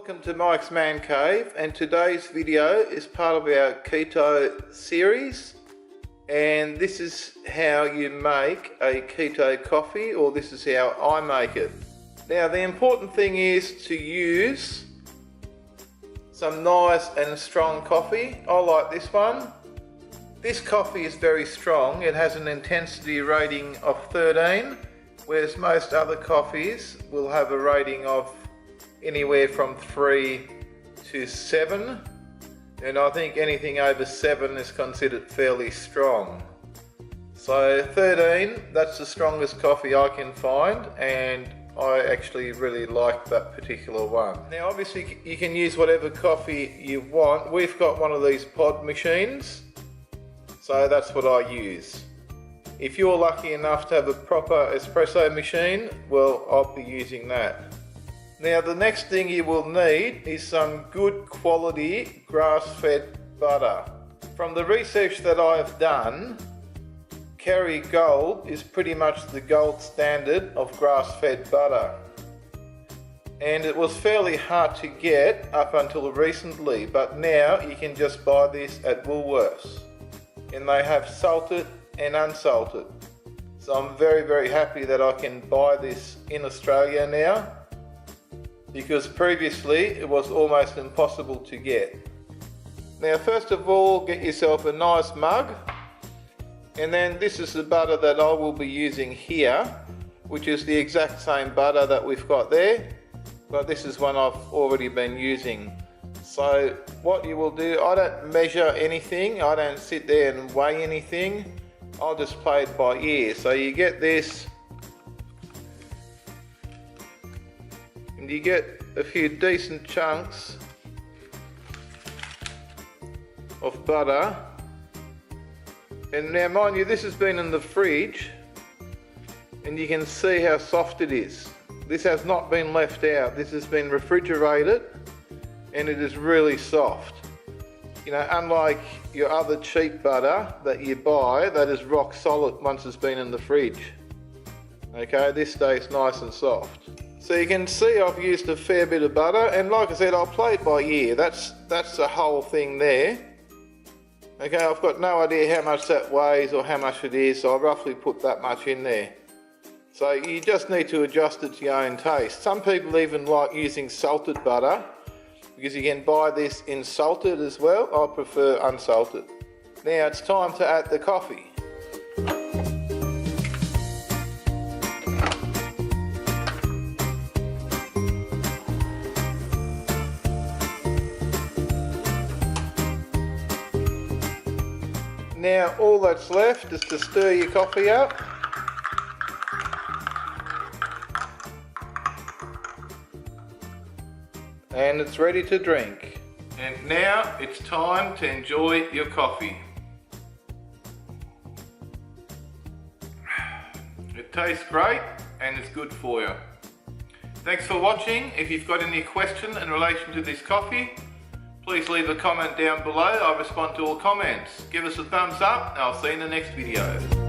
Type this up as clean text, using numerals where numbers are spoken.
Welcome to Mike's Man Cave, and today's video is part of our keto series, and this is how you make a keto coffee, or this is how I make it. Now the important thing is to use some nice and strong coffee. I like this one. This coffee is very strong. It has an intensity rating of 13, whereas most other coffees will have a rating of anywhere from 3 to 7, and I think anything over 7 is considered fairly strong. So 13, that's the strongest coffee I can find, and I actually really like that particular one. Now obviously you can use whatever coffee you want. We've got one of these pod machines, so that's what I use. If you're lucky enough to have a proper espresso machine, well, I'll be using that. Now the next thing you will need is some good quality grass-fed butter. From the research that I've done, Kerrygold is pretty much the gold standard of grass-fed butter. And it was fairly hard to get up until recently, but now you can just buy this at Woolworths. And they have salted and unsalted. So I'm very, very happy that I can buy this in Australia now, because previously it was almost impossible to get. Now first of all, get yourself a nice mug, and then this is the butter that I will be using here, which is the exact same butter that we've got there, but this is one I've already been using. So what you will do, I don't measure anything, I don't sit there and weigh anything, I'll just play it by ear. So you get this, and you get a few decent chunks of butter. And now mind you, this has been in the fridge, and you can see how soft it is. This has not been left out, this has been refrigerated, and it is really soft. You know, unlike your other cheap butter that you buy that is rock solid once it's been in the fridge. Okay, this stays nice and soft. So you can see I've used a fair bit of butter, and like I said, I'll play it by ear. That's the whole thing there. Okay, I've got no idea how much that weighs or how much it is, so I'll roughly put that much in there. So you just need to adjust it to your own taste. Some people even like using salted butter, because you can buy this in salted as well. I prefer unsalted. Now it's time to add the coffee. Now all that's left is to stir your coffee up. And it's ready to drink. And now it's time to enjoy your coffee. It tastes great and it's good for you. Thanks for watching. If you've got any question in relation to this coffee, please leave a comment down below. I respond to all comments. Give us a thumbs up and I'll see you in the next video.